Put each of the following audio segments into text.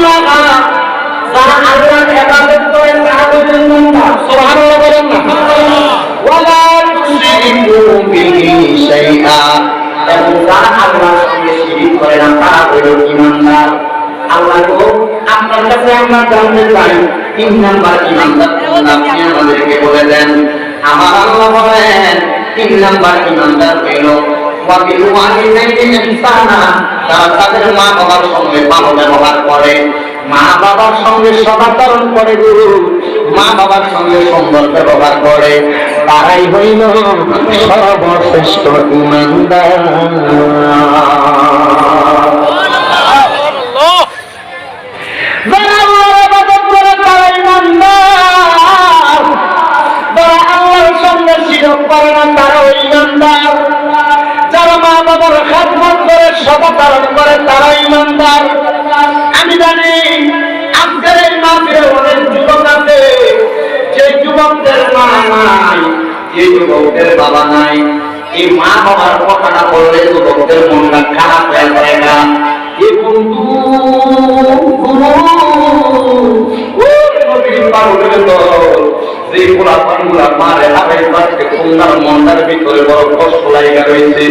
যারা আল্লাহর ইবাদত করে তারা হলেন ইমানদার। সুবহানাল্লাহ বলেন না। ওয়ালা তুশরিকু বিহি শাইআ, এবং যারা আল্লাহর সঙ্গে শিরিক করে না তারা হলেন ইমানদার। আল্লাহ তো আপনার কাছে আমরা জানতে চাই 3 নাম্বার ইমানদার আপনি আমাদেরকে বলে দেন। আমার আল্লাহ বলেন 3 নাম্বার ইমানদার হলো ওয়াবিল ওয়ালিদাইনি ইহসানা, তারা তাদের মা বাবার সঙ্গে ভালো ব্যবহার করে, মা বাবার সঙ্গে সদাচরণ করে, মা বাবার সঙ্গে সুন্দর ব্যবহার করে, তারাই হইল সর্বশ্রেষ্ঠ ইমানদার। যারা মা বাবার খেদমত করে সদাচরণ করে তারা ইমানদার। আমি জানি আজকের এই মাহফিলে অনেক যুবক আছে, যে যুবকদের মা নাই, যে যুবকদের বাবা নাই, এই মা বাবার কথাটা বললে যুবকদের মনটা খারাপ হয়ে যায় না। এই বন্ধু যে গোলাপানগুলা মারে হাবের বাড়িতে খুলনার মন্দার ভিতরে বড় কষ্ট লাগা রয়েছে।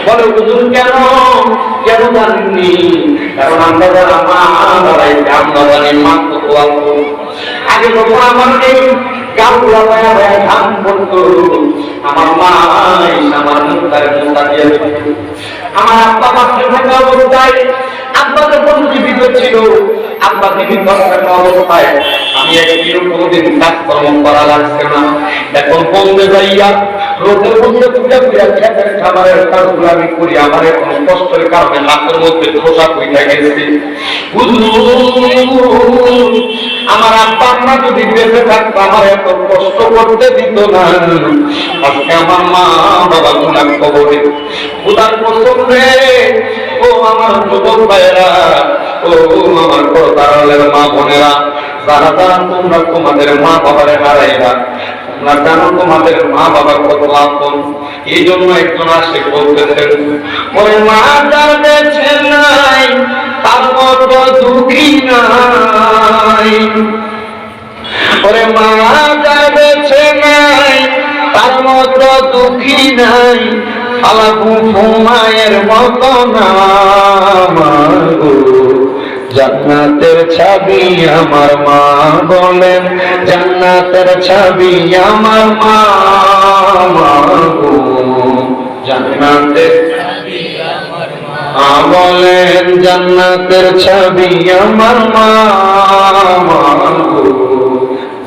বলে হুজুর কেন কেন জানেননি? কারণ আমরা যারা মা বাড়াইতে আমরা জানি মা কত আপন। আগে যখন আমার এই গাছগুলা পায়া পায়া ধান পড়তো, আমার মা আমার মুখটারে মুখটা দিয়ে আমার আব্বা পাশে থাকা অবস্থায়, আব্বা যখন জীবিত ছিল, আব্বা জীবিত থাকা অবস্থায় আমি একদিন কোনোদিন কাজকর্ম করা লাগছে না। এখন বলতে যাইয়া রোদের মধ্যে পূজা পূজা খেতের খাবারের কাজগুলো আমি করি, আমার এখন কষ্টের কারণে হাতের মধ্যে খোসা পইটা গেছে। আমার আব্বা আম্মা যদি বেঁচে থাকতো আমার এত কষ্ট করতে দিত না। আজকে আমার মা বাবা গুনাহ কবরে উদার পছন্দে। ও আমার যুবক ভাইয়েরা, ও আমার পর্দারের মা বোনেরা, যারা যারা তোমরা তোমাদের মা বাবারে হারাইবা, তোমরা জানো তোমাদের মা বাবা কত আপন। এই জন্য একজন আসে বলতেছেন, ওই মা যার বেঁচে নাই তার মতো দুঃখী নাই, ওরে মা যার বেঁচে নাই তার মতো দুঃখী নাই, আলাপু মায়ের মতো না। জান্নাতের ছবি আমার মা বলেন, জান্নাতের ছবি আমার মা, জান্নাতের ছবি আমার মা বলেন, জান্নাতের ছবি আমার মা,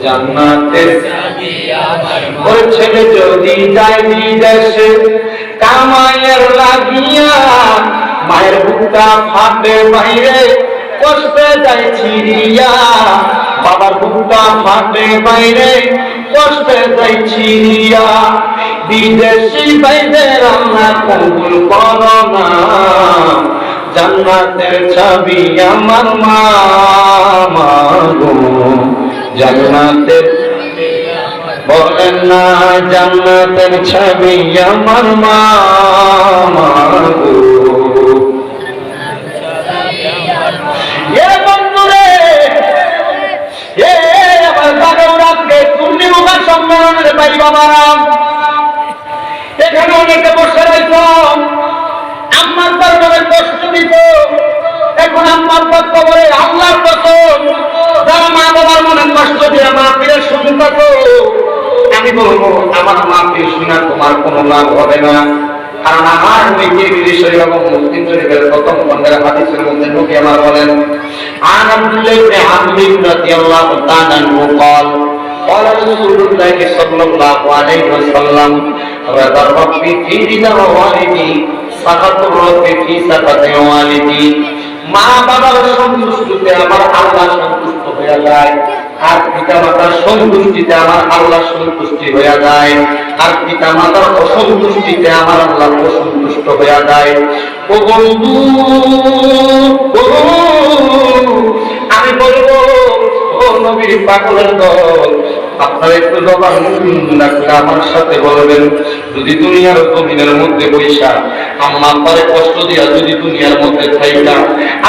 জান্নাতের ছবি আমার মা। ওই ছেলে যদি যায় বিদেশে কামাইয়ের লাগিয়া, মায়ের বুকটা ফাটে বাইরে কষ্টে যায় ছিড়িয়া, বাবার বুকটা ফাটে বাইরে কষ্টে যায় ছিড়িয়া। বিদেশি ভাইদের আল্লাহ কবুল করো না, জান্নাতের ছবি আমার মা, জান্নাতের বলেন না, জান্নাতের ছবি আমার মা। সম্মেলনের ভাই বাবারা, এখানে অনেকে বসে রয়েছ, আমার দরবারে কষ্ট দিত, এখন আমার কবরে আল্লাহর কসম, যারা মা বাবার মনে কষ্ট দিয়ে মা ফিরে শুনে থাকো, আমি বলবো আমার মা ফিরে শোনার তোমার কোনো লাভ হবে না। কারণ আমার নিজের বিষয় এবং মুসলিম শরীফের প্রথম খণ্ডের হাদিসের মধ্যে নবী আমার বলেন, আন আব্দুল্লাহ ইবনে আমর রাদিয়াল্লাহু তাআলা আনহু قال قال رسول الله صلى الله عليه وسلم رضا ربي في رضا والدي سخط ربي في سخط والدي। মা বাবার সন্তুষ্টিতে আমার আল্লাহ সন্তুষ্ট হয়ে যায়, আর পিতা মাতার সন্তুষ্টিতে আমার আল্লাহ সন্তুষ্টি হয়ে যায়, আর পিতা মাতার অসন্তুষ্টিতে আমার আল্লাহ অসন্তুষ্ট হয়ে যায়। ও বন্ধু, আমি বলবো ও নবীর পাগলের দল, আপনারা একটু জবান রাখলে আমার সাথে বলবেন, যদি দুনিয়ার জমিনের মধ্যে বৈশা আম্মা আব্বারে কষ্ট দিয়া যদি দুনিয়ার মধ্যে থাইকা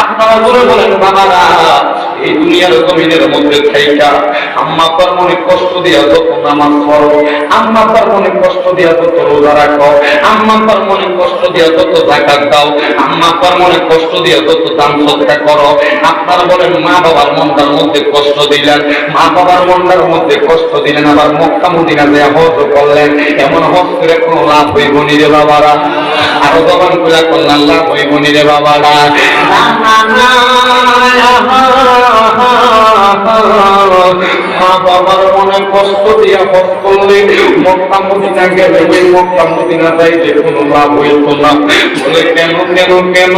আপনারা বলে বলেন বাবারা এই দুনিয়ার জমিনের মধ্যে থাইকা আম্মা আব্বার মনে কষ্ট দিয়া যত নামাজ পড়ো, আম্মা আব্বার মনে কষ্ট দিয়া যত রোজা রাখো, আম্মা আব্বার মনে কষ্ট দিয়া যত যাকাত দাও, আম্মা আব্বার মনে কষ্ট দিয়া যত দান সদকা করো, আপনারা বলেন মা বাবার মনটার মধ্যে কষ্ট দিলেন, মা বাবার মনটার মধ্যে কষ্ট দিলেন, আবার মক্কা মদিনা যে হজ করলেন, এমন হজ করে কোনো লাভ হইব নি রে বাবারা? আরো জবান খুলে করলেন লাভ হইব নি রে বাবারা? মা বাবার মনে কষ্ট দিয়া হজ করলে মক্কা মদিনা গেলে ওই মক্কা মদিনা যাইতে কোনো লাভ হইত না। বলে কেন কেন কেন?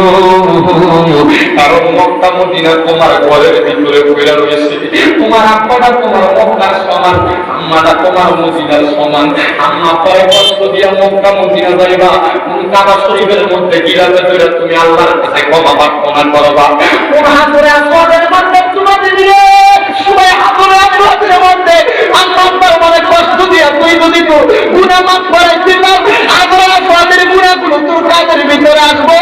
কারণ মক্কা মদিনা তোমার ঘরের ভিতরে পড়ে রয়েছে, তোমার আব্বাটা তোমার মক্কার সমান, আম্মাটা তোমার মদিনার সমান। আম্মা পরে কষ্ট দিয়া মক্কা মদিনা যাইবা, কাবা শরীফের মধ্যে গিরাতে ধরে তুমি আল্লাহর কাছে ক্ষমা প্রার্থনা করবা। কোন হাতুরে আসওয়াদের মধ্যে তোমাদের দিলে সবাই হাতুরে আসওয়াদের মধ্যে আম্মা আব্বার মনে কষ্ট দিয়া তুই যদি তো গুনাহ মাফ করাইতে না, হাতুরে আসওয়াদের গুনাহগুলো তোর কাজের ভিতরে আসবো।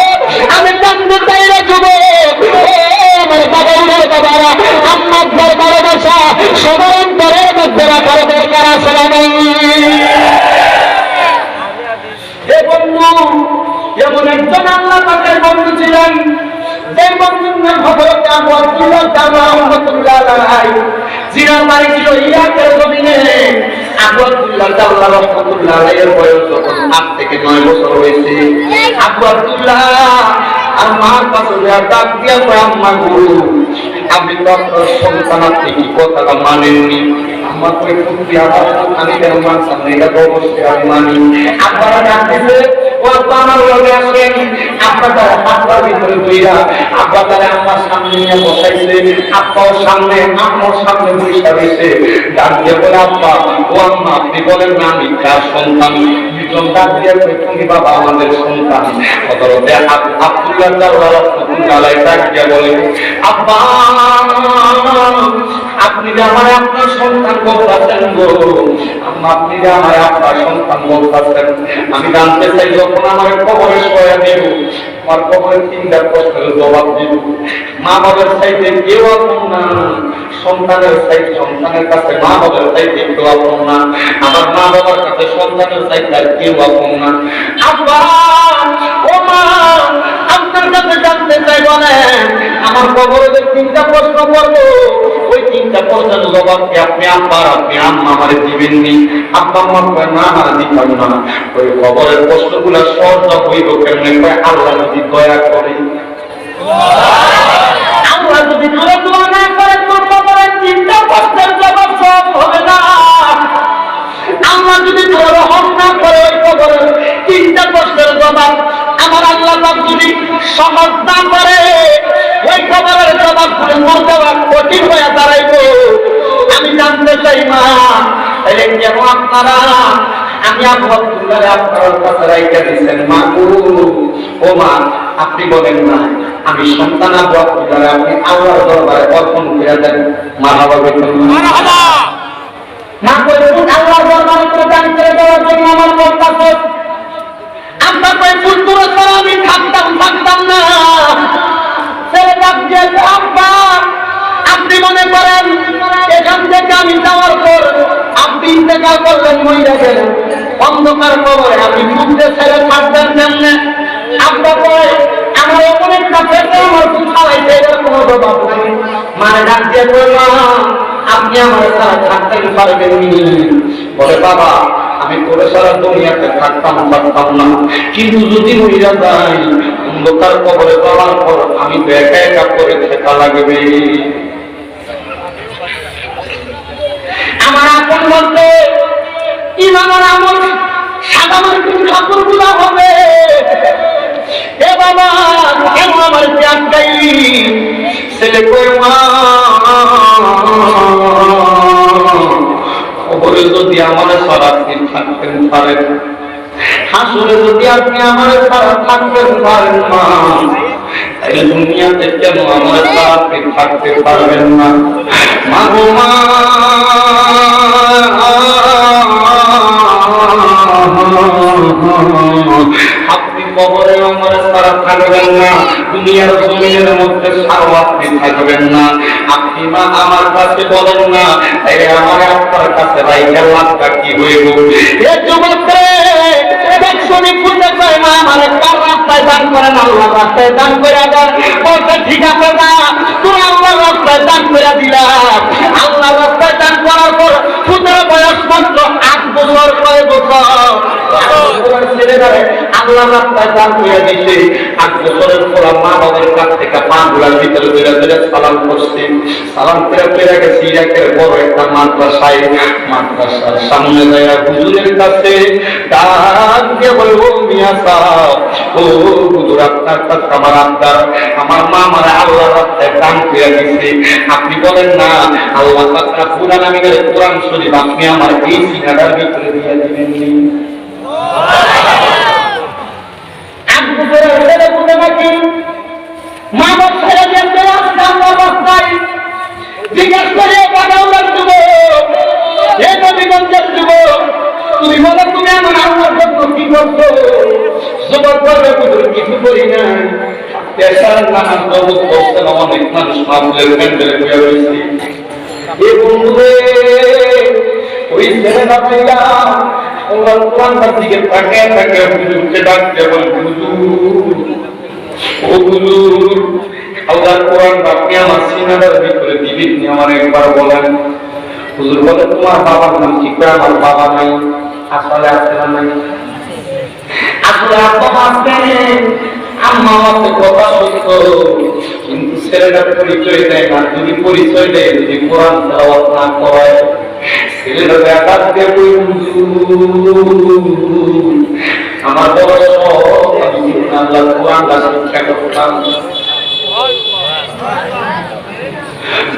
আমি জানতে চাই রে যুবক, আমার বাবা বাবারা, আম্মা আব্বার ভালোবাসা সবার অন্তরের মধ্যে রাখার দরকার আছে না নাই? এমন একজন আল্লাহ পাকের বন্ধু ছিলেন, যে বন্ধুর নাম হযরত আবু আব্দুল্লাহ জামা রাহমাতুল্লাহ আলাইহি, জিনার বাড়ি ছিল ইরাকের জমিনে। আবু আব্দুল্লাহ জামা রাহমাতুল্লাহ আলাইহির বয়স যখন 8 থেকে 9 বছর হয়েছে, আবু আব্দুল্লাহ আর মার কাছে ডাক দিয়া কয়, আম্মা গো, আপনি তো আপনার সন্তান, আপনি কি কথাটা মানেননি? আম্মা কই, পুত্রী আমার আমি কেন মানতাম না? এটা তো অবশ্যই আমি মানি। আপনারা ডাকতেছে, ও আব্বা আমার লগে আসেন। আপনারা হাতটার ভিতরে ধইরা আব্বা তারে আম্মার সামনে নিয়ে বসাইছে, আব্বাও সামনে, আম্মার সামনে বসে রয়েছে। ডাক দিয়ে বলে, আব্বা ও আম্মা, আপনি বলেন না আমি কার সন্তান? দুজন ডাক দিয়ে কই, তুমি বাবা আমাদের সন্তান। হযরতে আব্দুল্লাহ জাল্লাহ রাহমাতুল্লাহ আলাইহি ডাক দিয়ে বলে, আব্বা আপনি যে আমার আপনার সন্তান বলতেছেন গো, আম্মা আপনি যে আমার আপনার সন্তান বলতেছেন, আমি জানতে চাই যখন আমার কবরে শোয়া দেব, আমার কবরে 3টা প্রশ্নের জবাব দিব। মা বাবার চাইতে কেউ আপন না, সন্তানের চাইতে সন্তানের কাছে মা বাবার চাইতে কেউ আপন না, আমার মা বাবার কাছে সন্তানের চাইতে আর কেউ আপন না। আব্বা ও মা, আপনার কাছে জানতে চাই, বলেন আমার কবরে যে 3টা প্রশ্ন করবো, ওই 3টা প্রশ্নের জবাব কি আপনি আব্বা আপনি আম্মা আমারে দিবেননি? আব্বা আম্মা কয়, না না দিতাম না। ওই কবরের প্রশ্নগুলো সহজ হইব কেমনে? কয়, আল্লাহ যদি দয়া করে, আল্লাহ যদি তোরা দোয়া না করে, তোর কবরের 3টা প্রশ্নের জবাব সব হবে না। আল্লাহ যদি তোর রহম না করে, ওই কবরের 3টা প্রশ্নের জবাব আমার আল্লাহ যদি সহজ না করে, ওই কবরের জবাব করে মর দেওয়া কঠিন হয়ে দাঁড়াইব। আমি জানতে চাই মা, তাহলে কেন আপনারা আমি আবু আব্দুল্লাহ আপনার কাছে রাইখা দিয়েছেন? মা গো, ও মা আপনি বলেন না আমি সন্তান আবু আব্দুল্লাহ আপনি আল্লাহর দরবারে অর্পণ করে দেন। মারহাবা বলুন, মারহাবা। মা বলুন, আল্লাহর দরবারে প্রদান করে দেওয়ার জন্য আমার বলতাছে, আমরা কই পুত্র ছাড়া আমি থাকতাম না। ছেলে ডাক দিয়ে, আব্বা আপনি মনে করেন এখান থেকে আমি যাওয়ার পর আপনি ইন্তেকাল করলেন, মইরা গেলেন অন্ধকার কবরে, আপনি পুত্রে ছেলে থাকবেন কেমনে? আব্বা কয়, আমার এমন একটা পেটে আমার দুধ খাওয়াইতে, এটার কোনো জবাব নাই। মানে ডাক দিয়ে কয়, মা আপনি আমার ছাড়া থাকতে পারবেন নি? বলে, বাবা আমি তোরে সারা দুনিয়াতে থাকতাম পারতাম না, কিন্তু যদি মইরা যাই অন্ধকার কবরে যাওয়ার পর আমি তো একা একা করে থাকা লাগবে। আমার আপন বলতে ইমানের আমল সাদা মার্কিন ঠাকুর গুলা হবে। এ বাবা কেন আমার ত্যাগ গাইলি? ছেলে কই, মা কবরে যদি আমার সারা দিন থাকতেন পারেন, হাসরে যদি আপনি আমার সারা থাকতেন পারেন মা, তাহলে দুনিয়াতে কেন আমার সারা আপনি থাকতে পারবেন না? মা গো মা, আপনি কবরে আমার সারা থাকবেন না, দুনিয়ার জমিনের মধ্যে সারা আপনি থাকবেন না। আপনি মা আমার কাছে বলেন না এই আমার আপনার কাছে রাইখা লাভটা কি হইব? এ যুবকরে শুনি ফুটে কয় মা আমার কার রাস্তায় দান করেন, আল্লাহ রাস্তায় দান করে দেন। বলতে ঠিক আছে না, তুমি আল্লাহ রাস্তায় দান করে দিলা। আল্লাহ রাস্তায় দান করার পর ফুটের বয়স মাত্র 8 বছর, 6 বছর ছেলেটারে আল্লাহ রাস্তায় দান করে দিছে। 8 বছরের পর মা বাবার কাছ থেকে পা গুলার ভিতরে ধরে সালাম করছে। সালাম করে ফিরে গেছে ইরাকের বড় একটা মাদ্রাসায়। মাদ্রাসার সামনে যায় হুজুরের কাছে ডাক দিয়ে বলবো মিয়া সাহেব, ও হুজুর আপনার কাছে আমার আবদার, আমার মা আমার আল্লাহ রাস্তায় দান করে দিছে। আপনি বলেন না আল্লাহ পাক কুরআন আমিনের কোরআন শরীফ আপনি আমার এই সিনাটার ভিতরে দিয়ে দিবেন নি? মা বাপ ছেড়ে যেতে আসছে আল্লাহ রাস্তায়। জিজ্ঞেস করে বাগাউলার যুবক, এ নবীগঞ্জের যুবক, তুমি বলো তুমি আমার আল্লাহর জন্য কি করছো? যুবক বলবে হুজুর কিছু করি না, পেশার নামাজ দরুদ পড়তে অনেক মানুষ মাহফিলের প্যান্ডেলে বসে রয়েছে। এ বন্ধুরে ওই ছেলেটা পাইলা আল্লাহর কোরআনটার দিকে তাকিয়ে তাকিয়ে হুজুরকে ডাকতে বলে হুজুর, ও হুজুর আল্লাহর কোরআন আপনি আমার সিনাটার ভিতরে দিবেন, আমার একবার বলেন। হুজুর বলে তোমার বাবার নাম কি? আমার বাবা নাই। আসলে আছে না নাই? আসলে আব্বা আছে, আম্মা আছে, কথা সত্য, কিন্তু ছেলেটার পরিচয় দেয় না। যদি পরিচয় দেয়, যদি কোরআন তেলাওয়াত না করায়, ছেলেটা দেখা দিয়ে আমার বড় আমি আল্লাহ কোরআনটা শিক্ষা করতাম।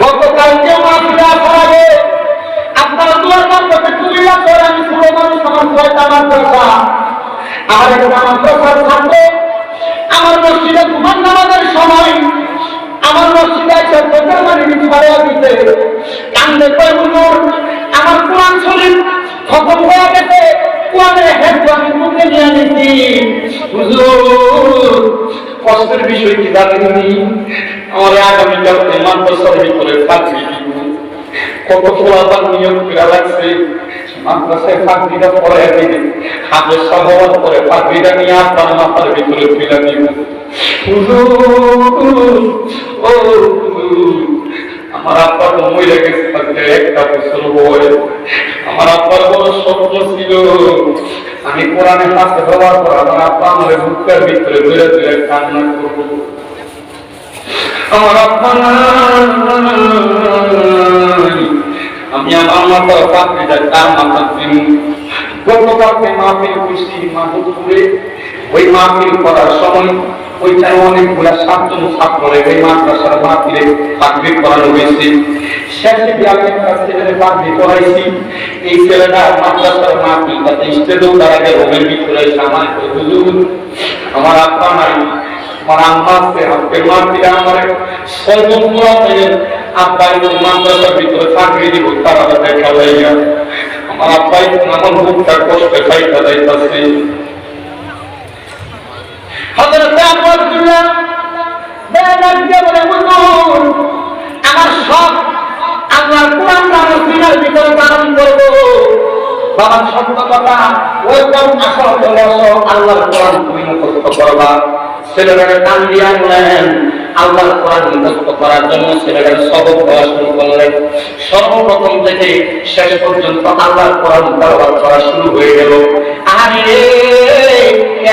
গতকালকে মাত্রা পড়াবে আপনারা দুয়ার মাত্রাতে কুমিল্লা করে আমি পুরো মানুষ আমার 6টা মাদ্রাসা, আমার একটা মাদ্রাসার ছাত্র আমার মসজিদে ঘুমান নামাজের সময় আমার মসজিদে একটা প্রচার মানে কিছু বাড়িয়ে দিতে কান্দে কয় হুজুর আমার কোরআন শরীফ খতম হয়ে গেছে, কোরআনের হেফজ আমি মুখে নিয়ে নিছি। হুজুর কষ্টের বিষয় কি জানেননি? আমার আগামীকালকে মাদ্রাসার ভিতরে ফাঁকি দিব। কত পোলাপান নিয়োগ করা লাগছে, মাদ্রাসায় ফাঁকিটা পরে দিবে, হাতের সহবাদ করে ফাঁকিটা নিয়ে আপনার মাথার ভিতরে ফিরে দিব। ও আমার আব্বার মহিলা গেছে থাকতে 1টা বছর বয়স। আমার আব্বার বড় স্বপ্ন ছিল আমি কোরআনে হাতে হওয়ার পর আমার আব্বা আমার বুকের ভিতরে ধীরে ধীরে কান্না করবো। আমার আব্বা আমি আমার মাথার পাখি যাই তার মাথার দিন গতকালকে মাহফিল খুশি মাহফিলে ওই মাহফিল করার সময় ওইটাই অনেকগুলা 7 জন ছাত্র ওই মাদ্রাসার মাহফিলে তাকবীর করানো হয়েছে। শেষে বিয়ালের কাছে তাকবীর করাইছি। এই ছেলেটা মাদ্রাসার মাহফিলটাতে স্টেজেও দাঁড়াকে রুমের ভিতরে সামাল হুজুর আমার আব্বা নাই, আমার আম্মা আছে, আজকের মাহফিলে আমার 6 বন্ধু আছে, আব্বা মাদ্রাসার ভিতরে চাকরি দিব তারা দেখা লাইয়া আমার আব্বাই আমার মুখটা কষ্ট খাইতে যাইতেছে। হযরত আব্দুল্লাহ বেদাত দিয়ে বলে হুজুর আমার সব আল্লাহর কোরআনটা আমার সিনার ভিতরে ধারণ করব। বাবা সত্য কথা ওইটাও আসল হলো আল্লাহর কোরআন তুমি মুখস্থ করবা। ছেলেটাকে কান দিয়ে আনলেন আল্লাহর কোরআন মুখস্থ করার জন্য, ছেলেটার সবক পড়া শুরু করলেন। সর্বপ্রথম থেকে শেষ পর্যন্ত আল্লাহর কোরআন তেলাওয়াত করা শুরু হয়ে গেল। আরে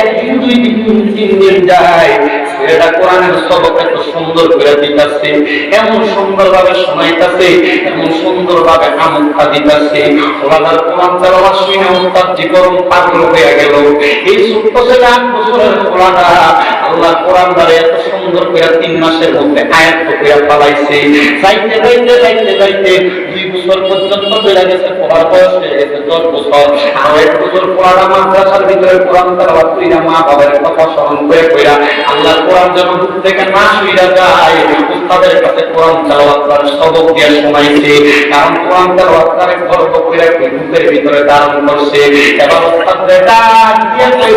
একদিন 2 দিন 3 দিন যায়, ছেলেটা কোরআনের সবক এত সুন্দর করে দিতেছে, এমন সুন্দর ভাবে শোনাইতেছে, এমন সুন্দর ভাবে আমলটা দিতেছে। আল্লাহর কোরআন তেলাওয়াত শুনে উস্তাদ জীবন পাগল হয়ে গেল। এই ছোট্ট ছেলে 8 বছরের পোলাটা আল্লাহর কোরআন দ্বারা এত সুন্দর করে 3 মাসের মধ্যে আয়াত করে পালাইছে। যাইতে যাইতে যাইতে যাইতে 2 বছর পর্যন্ত চলে গেছে, পড়ার বয়স হয়ে গেছে 10 বছর। আর 1 বছর পড়াটা মাদ্রাসার ভিতরে কোরআন তেলাওয়াত কইরা মা বাবার কথা স্মরণ করে কইরা আল্লাহর কোরআন যেন বুক থেকে না শুইরা যায়, তাদের কাছে কোরআন তেলাওয়াত করার সবক দিয়ে শোনাইছে, কারণ কোরআন তেলাওয়াত করে গর্ব করে বুকের ভিতরে ধারণ করছে। এবার ওস্তাদদের ডাক দিয়ে কই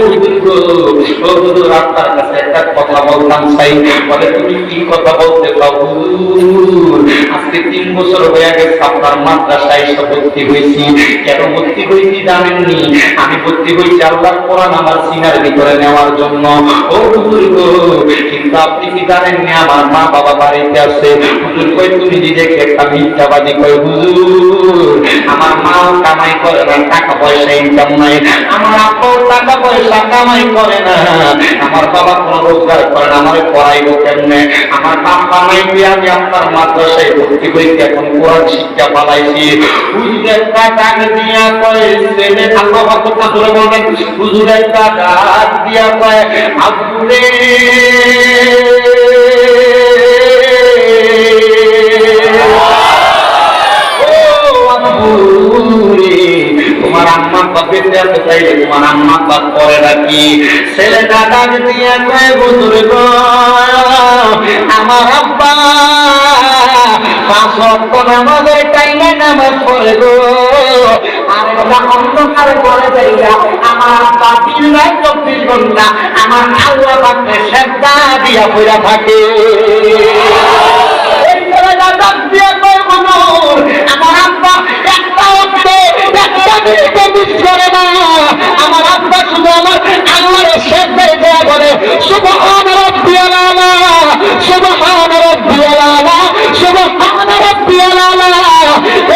হুজুর আপনার কাছে একটা কথা বলতাম চাই। বলে তুমি কি কথা বলতে চাও হুজুর? আজকে 3 বছর হয়ে গেছে আপনার মাদ্রাসায় এসে ভর্তি হয়েছি। কেন ভর্তি হয়েছি জানেননি? আমি ভর্তি হয়েছি আল্লাহর কোরআন আমার সিনার ভিতরে নেওয়ার জন্য। ও হুজুর গো, কিন্তু আপনি কি জানেননি আমার মা বাবা বাড়িতে আছে? হুজুর কই তুমি নিজেকে একটা মিথ্যাবাদী কই হুজুর। আমার মা কামাই করে না, টাকা পয়সা ইনকাম নাই। আমার আব্বাও টাকা পয়সা কামাই করে না। আমার বাবা কোনো রোজগার করে না, আমারে পড়াইবো কেমনে? আমার বাপ কামাই দিয়ে আমি আপনার মাদ্রাসায় ভর্তি হয়েছি, এখন কোরআন শিক্ষা পালাইছি। হুজুর একটা ডাক দিয়া কয় ছেলে, আল্লাহ কথা ধরে বলবেন, হুজুর একটা ডাক দিয়া কয় আব্বুরে তোমার আম্মা বাপে যেতে চাইলে তোমার আম্মা বাপ করে রাখি। ছেলেটা ডাক দিয়ে কয় হুজুর গো, আমার আব্বা 5 ওয়াক্ত নামাজের টাইমে নামাজ পড়ে গো, আর এটা অন্ধকারে পড়ে যাইয়া আমার আব্বা দিন রাত 24 ঘন্টা আমার আল্লাহ পাকে সেজদা দিয়া পড়া থাকে। এই ছেলেটা ডাক দিয়ে কয় হুজুর, আমার আব্বা একটা ওয়াক্ত একটা মিনিটও মিস করে না। আমার আব্বা শুধু আমার আল্লাহর সেজদায় দেয়া বলে সুবহান রাব্বিয়াল আলা, সুবহান রাব্বিয়াল আলা, সুবহান রাব্বিয়াল আলা।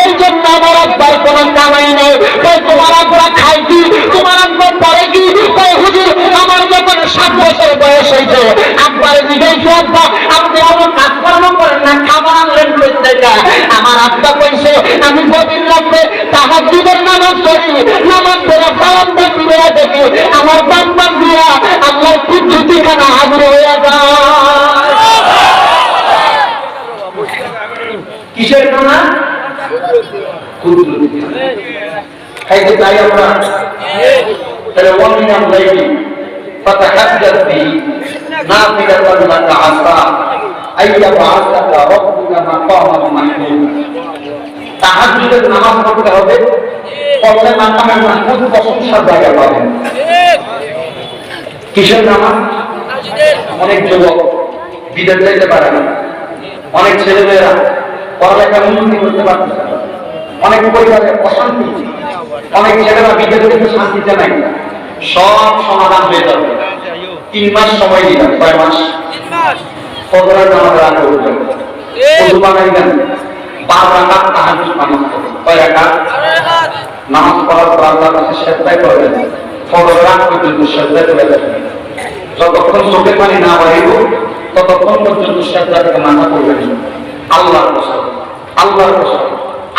এই জন্য আমার আব্বার কোনো কামাই নেই। তাই তোমার আব্বা খায় কি, তোমার আব্বা পড়ে কি? তাই হুজুর আমার যখন 7 বছর বয়স হয়েছে আব্বার জিজ্ঞাসা আব্বা আপনি আমার কাজকর্ম করেন না, খাবার আনলেন কই থেকে? আমার আব্বা কইছে আমি প্রতিদিন রাতে তাহাজ্জুদের নামাজ পড়ি, নামাজ পড়ে বারান্দা ফিরে দেখি আমার বাম্বা দিয়া আল্লাহর কুদরতিখানা হাজির হয়ে যায়। কিসের খানা? কুদরতি খাইতে চাই আমরা। তাহলে ওয়ামিনা লাইলি ফাতাহাজ্জাত বিহি নাফিলাতান লাকা আসা আইয়া বাআসাকা রাব্বুকা মাকামান মাহমুদা। তাহাজ্জুদের নামাজ পড়তে হবে, পড়লে মাকামে মাহমুদ প্রশংসার জায়গা পাবেন। কিসের নামাজ? অনেক যুবক বিদেশ যেতে পারে না, অনেক ছেলেমেয়েরা পড়ালেখা উন্নতি করতে পারতেছে না, অনেক পরিবারে অশান্তি, অনেক ছেলেরা বিদেশ থেকে শান্তিতে নাই। সব সমাধান হয়ে যাবে। 3 মাস সময় দিলাম। 6 মাস ফজরের নামাজ আগে উঠবেন, ওযু বানাইবেন, 12 রাকাত তাহাজ্জুদ নামাজ পড়বেন। কয় রাকাত? নামাজ পড়ার পর আল্লাহর কাছে সেজদায় করবেন, ফজরের আগ পর্যন্ত সেজদায় করে যাবেন। যতক্ষণ চোখের পানি না বাড়িব ততক্ষণ পর্যন্ত সেজদা থেকে মাথা করবেন। আল্লাহর কসম, আল্লাহর কসম,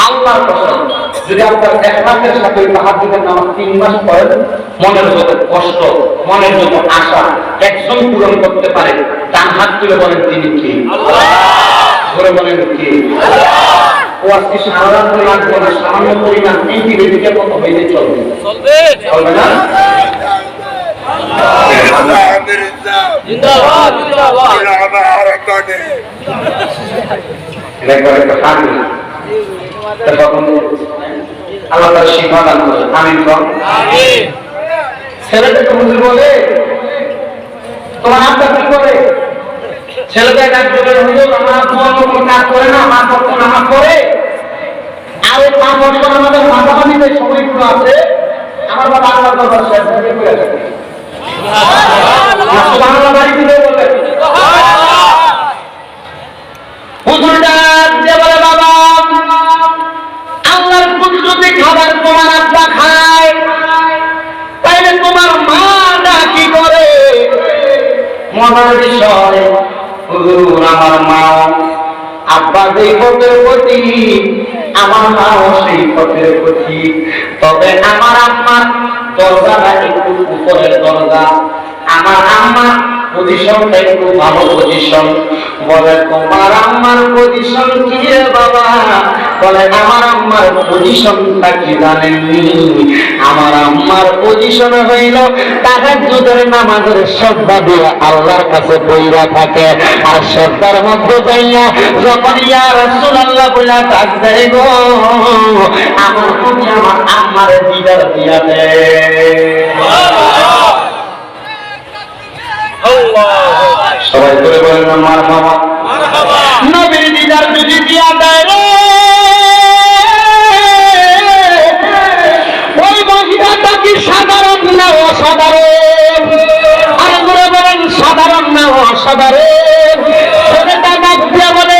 আল্লাহর কসম, যদি আপনার ইখলাসের সাথে তাহাজ্জুদের নামাজ 3 মাস পড়েন, মনের যত কষ্ট, মনের যত আশা একজন পূরণ করতে পারে। ডান হাত তুলে বলেন তিনি কে? আল্লাহ। ধরে বলেন কে? আল্লাহ। ও আজকে সারা করে লাগবে না, সামান্য পরিমাণ অ্যান্টিবায়োটিকের মতো হইলে চলবে, চলবে না? জিন্দাবাদ জিন্দাবাদ আল্লাহ তার শিক্ষা দান করে। আমিন। ছেলেটাকে হুজুর বলে তোমার আব্বা কি করে? ছেলেটা কাজ করে হুজুর আমার তোমার কোনো কাজ করে না, আমার পক্ষ নামাজ পড়ে। আর ওই 5 বছর আমাদের মাঝামাঝি যে সময়গুলো আছে আমার বাবা আল্লাহর দরবার সেজদা করে থাকে। সুবহানাল্লাহ বাড়ি দিলে বলে হুজুরটা দিয়ে বলে বাবা আল্লাহর কুদরতি খাবার তোমার আব্বা খায়, তাইলে তোমার মা কি করে? মজার বিষয় হুজুর আমার মা আব্বা যেই পথের প্রতি আমার মাও সেই পথের প্রতি, তবে আমার আম্মার দরজাটা একটু উপরের দরজা। আমার আম্মা পজিশনটা একটু ভালো পজিশন। বলে তোমার আম্মার পজিশন কি রে বাবা? বলে আমার আম্মার পজিশনটা কি জানেননি? আমার আম্মার পজিশন হইল তাহাজ্জুদের নামাজের শ্রদ্ধা দিয়ে আল্লাহর কাছে পইরা থাকে, আর শ্রদ্ধার মধ্যে যাইয়া যখন ইয়া রাসূলুল্লাহ বলে ডাক দেয় গো, আমার তুমি আমার আম্মার দিদার দিয়া দেয়। সবাই করে বলেন না মারহাবা। নবীর দিদার যদি দিয়া দেয় রে, ওই মহিলাটা কি সাধারণ না অসাধারণ? আরে করে বলেন সাধারণ না অসাধারণ? ছেলেটা ডাক দিয়া বলে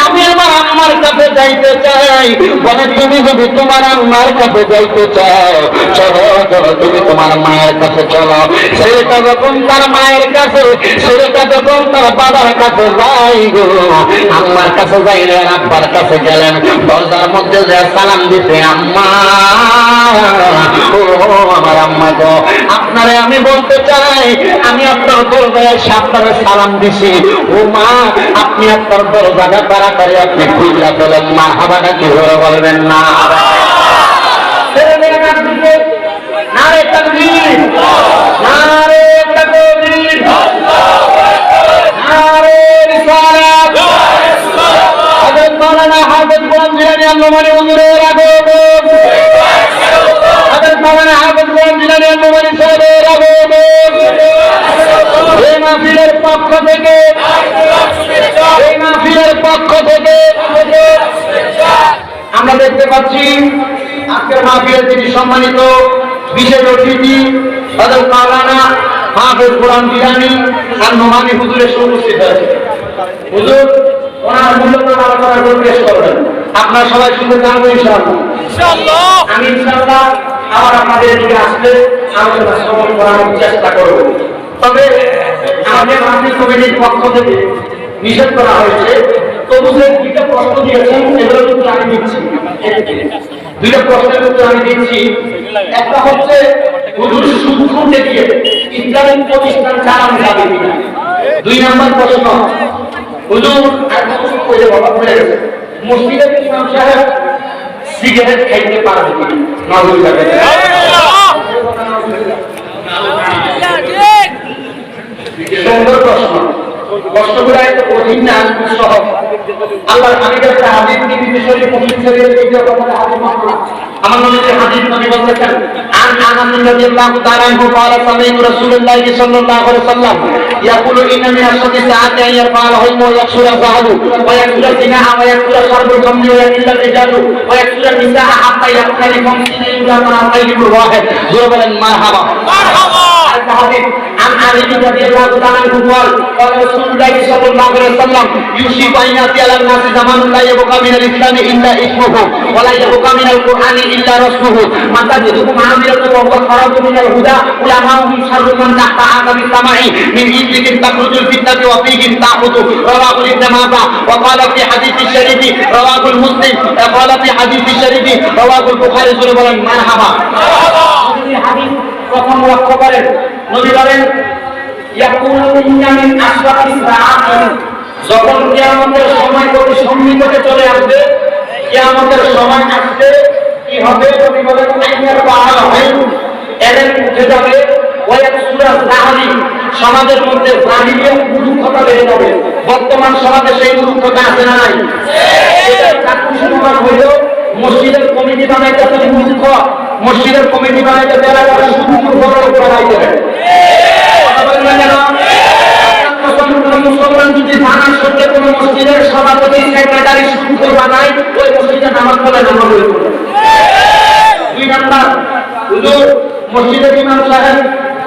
আমি আমার আম্মার কাছে যাইতে চাই। বলে তুমি যদি তোমার আম্মার কাছে যাইতে চাও, চলো চলো তুমি তোমার মায়ের কাছে চলো। ছেলেটা যখন তার মায়ের কাছে, ছেলেটা যখন তার বাবার কাছে যাই গো, আম্মার কাছে যাইলেন, আব্বার কাছে গেলেন, দরজার মধ্যে যে সালাম দিতে, আম্মা ও আমার আম্মা গো, আপনারে আমি বলতে চাই, আমি আপনার দরজায় আপনারে সালাম দিছি। ও মা, আপনি আপনার দরজাটা তাড়াতাড়ি আপনি খুললা ফেলেন। মারহাবাটা কি করে বলবেন না? নারে তাকবীর, নারে তাকবীর, নারে রিসালাত। হযরত মাওলানা হাফেজ গোলাম জিলানী আল্লামা হুজুরের আগমন, হযরত মাওলানা হাফেজ গোলাম জিলানী আল্লামা সাহেবের আগমন। এই মাহফিলের পক্ষ থেকে, এই মাহফিলের পক্ষ থেকে আমরা দেখতে পাচ্ছি আজকের মাহফিলের যিনি সম্মানিত বিশেষ অতিথি হযরত মাওলানা হাফেজ গোলাম জিলানী আল্লামা হুজুরের উপস্থিত হয়েছে। হুজুর ওনার মূল্যবান আলোচনা করে পেশ করবেন। আপনারা সবাই শুনতে চান ইনশাআল্লাহ? আমি ইনশাআল্লাহ আবার আপনাদের দিকে আসলে আলোচনা শ্রবণ করার চেষ্টা করব। তবে আমাদের মাহফিল কমিটির পক্ষ থেকে নিষেধ করা হয়েছে, তবু যে দুইটা প্রশ্ন দিয়েছেন এগুলোর উত্তর আমি দিচ্ছি। দুইটা প্রশ্নের উত্তর আমি দিচ্ছি। একটা হচ্ছে হুজুর সুদ খুঁটে দিয়ে ইসলামিক প্রতিষ্ঠান চালানো যাবে কিনা। 2 নম্বর প্রশ্ন, হুজুর একদম করে বাবা বলে গেছে মসজিদের ইমাম সাহেব সিগারেট খাইতে পারবে কিনা। নাউজুবিল্লাহ। সুন্দর প্রশ্ন। প্রশ্নগুলো এত কঠিন না, সহজ। আল্লাহর হাবিবের একটা হাদিস নিয়ে শরীফ মুসলিম শরীফের ভিডিও কথা হাদিস মাত্র আমার নবীর হাদিস নবী বলেছেন, আন আনাস রাদিয়াল্লাহু তাআলা আনহু قال سمعت رسول الله صلى الله عليه وسلم يقول ان من اشد الساعات ان يرفع الهيم ويكسر الزهد ويكسر الزنا ويكسر شرب الخمر ويقل الرجال ويكسر النساء حتى يقتل 50 الى ما قيل الواحد. جوابا مرحبا مرحبا. الحديث عن علي رضي الله تعالى عنه قال رسول الله صلى الله عليه وسلم يوشك ان ياتي على الناس زمان لا يبقى من الاسلام الا اسمه ولا يبقى من القران الا رسمه من تجدكم عامله وهو خرج من الهدى علماؤهم شر من تحت عقب السماء من ابلك تخرج الفتنه وفيه تعبد. رواه ابن ماجه وقال في حديث الشريف رواه المسلم قال في حديث الشريف رواه البخاري. مرحبا. হাদিস প্রথম লক্ষ্য করেন, নবী বলেন ইয়াকুলু ইন্না মিন আসরাতিস সাআত, যখন কিয়ামতের সময় অতি সন্নিকটে চলে আসবে, কিয়ামতের সময় আসবে, কি হবে? নবী বলেন আইয়ার বাহাল হয়, এলেন উঠে যাবে, ওয়ায়াকসুরা জাহলি, সমাজের মধ্যে জাহিলিয়াত মূর্খতা বেড়ে যাবে। বর্তমান সমাজে সেই মূর্খতা আছে না নাই? চাকরি হইল মসজিদের কমিটি বানাইতে মূর্খ, মসজিদের কমিটি বানাইতে এলাকার সুন্দর বড় বানাইতে হবে। মুসলমান যদি থানার সত্যি কোন মসজিদের সভাপতি সেক্রেটারি সুন্দর বানায়, ওই মসজিদে নামাজ পড়ে নামাজ পড়ে। 2 নাম্বার, হুজুর মসজিদের ইমাম সাহেব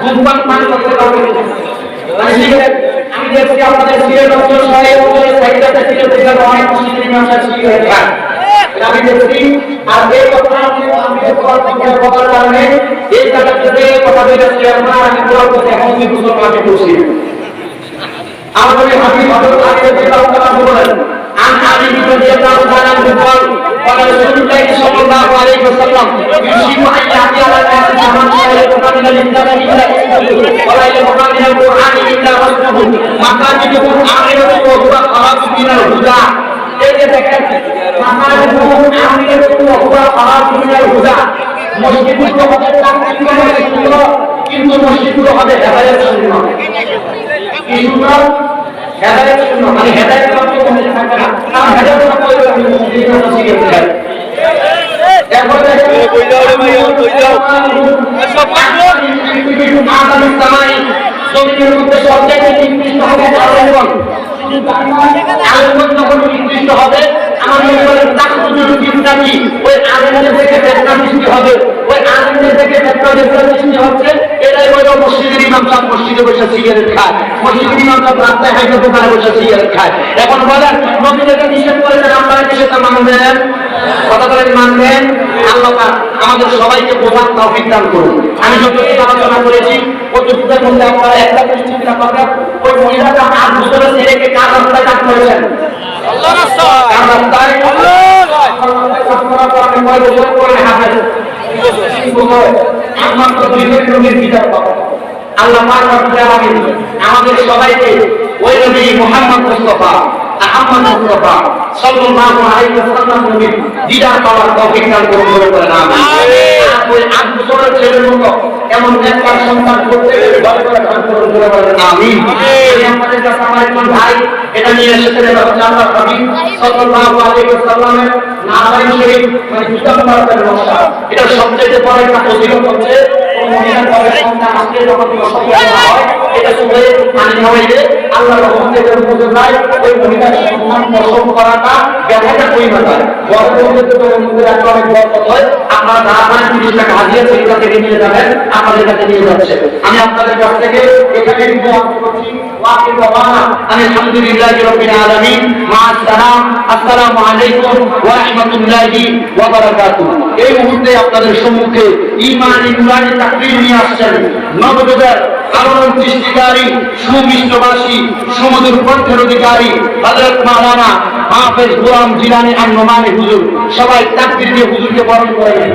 ধূমপান পান করতে পারবে না। আমি দেখছি আপনাদের সিলেট অঞ্চল সাহেব অঞ্চলের সাইডটাতে সিলেট জেলার অনেক মসজিদের ইমাম সাহেব সিলেট খান আমি দেখছি। আর এই কথা আমি বলার কারণে এই জায়গা থেকে কথা বেরোচ্ছি, আপনার আমি বলার কথা এখন মুসলমানকে বলছি। আমাদের হাবিব হযরত আলী রাদিয়াল্লাহু তাআলা বলেন, عن علي رضي الله تعالى عنه قال قال رسول الله صلى الله عليه وسلم يوشك ان ياتي على الناس زمان لا يبقى من الانسان الا اسمه ولا يبقى من القران الا وصفه مكان القران وهو خلاص من الهدى এই যে দেখেন মাকানুহু আমিরাতুহু ওয়া হুয়া খারাজ মিনাল হুদা মসজিদগুলো হবে তাকবীরের শূন্য কিন্তু মসজিদগুলো হবে হেদায়েতের শূন্য কি শূন্য হেদায়েতের শূন্য মানে হেদায়েত মাত্র মসজিদ থাকবে না কারণ হেদায়েত মাত্র মসজিদের কথা শিখে যায় এরপর দেখেন কইলাও ভাই কইলাও সব মাদানুস সামাই জমিনের মধ্যে সবচেয়ে নিকৃষ্ট হবে আলেমগণ আলেমগণ যখন নিকৃষ্ট হবে আমাদের বলেন তাকবীরের চিন্তা কি ওই আলেমদের থেকে ফিতনা সৃষ্টি হবে ওই আলেমদের থেকে ফিতনা সৃষ্টি হচ্ছে এটাই হলো মসজিদের ইমাম সাহেব মসজিদে বসে সিগারেট খায় মসজিদের ইমাম সাহেব রাস্তায় হাইটে দোকানে বসে সিগারেট খায় এখন বলেন নবীদেরকে নিষেধ করেছেন আপনারা কি সেটা মানবেন কথা বলেন মানবেন আল্লাহ পাক আমাদের সবাইকে বোঝার তৌফিক দান করুন আমি যতটুকু আলোচনা করেছি কতটুকুর মধ্যে আপনারা একটা জিনিস চিন্তা করবেন ওই মহিলাটা 8 বছরের ছেলেকে কার রাস্তায় কাজ করেছেন আল্লাহ রাস্তায় কার রাস্তায় আল্লাহ আমাদের সবাইকে ওই নবী মুহাম্মদ মুস্তাফা আহমদ মুস্তাফা সাল্লাল্লাহু আলাইহি ওয়াসাল্লাম নবীর দিদার পাওয়ার তৌফিক দান করুন বলে আমিন। ওই 8 বছরের ছেলের মতো এমন একটা সন্তান করতে দয়া করে দান করুন বলে আমিন। আমাদের কাছে আমার একজন ভাই এটা নিয়ে এসেছেন আল্লাহর হাবিব সাল্লাল্লাহু আলাইহি ওয়াসাল্লামের নারায়ণ শরীফ মানে দুটো মার্কের নকশা এটা সবচেয়ে বড় একটা ফজিলত হচ্ছে কোন মহিলার ঘরে সন্তান আসলে যখন অসুবিধা হয় এটা শুনে পানি খাওয়াইলে আল্লাহর রহমতে এর মধ্যে যায় ওই মহিলার সন্তান প্রসব করাটা ব্যথাটা কইমা যায় গর্ভের মধ্যে তো এর মধ্যে একটা অনেক বরকত হয় আপনারা ধারণা 30 টাকা হাজিরা সেইটা থেকে নিয়ে যাবেন আপনাদের কাছে নিয়ে যাচ্ছে আমি আপনাদের কাছ থেকে এখানে দোয়া করছি ওয়াকি বাবানা আলহামদুলিল্লাহি রাব্বিল আলামিন মা আসসালাম আসসালামু আলাইকুম ওয়া রাহমাতুল্লাহি ওয়া বারাকাতুহু। এই মুহূর্তে আপনাদের সম্মুখে ঈমানি নুরানি তাকবীর নিয়ে আসছেন নবযুগের কারণ সৃষ্টিকারী সুমিষ্টভাষী সমুদ্র কণ্ঠের অধিকারী হযরত মাওলানা হাফেজ গোলাম জিলানী আন-নোমানী হুজুর সবাই তাকবীর দিয়ে হুজুরকে বরণ করেন।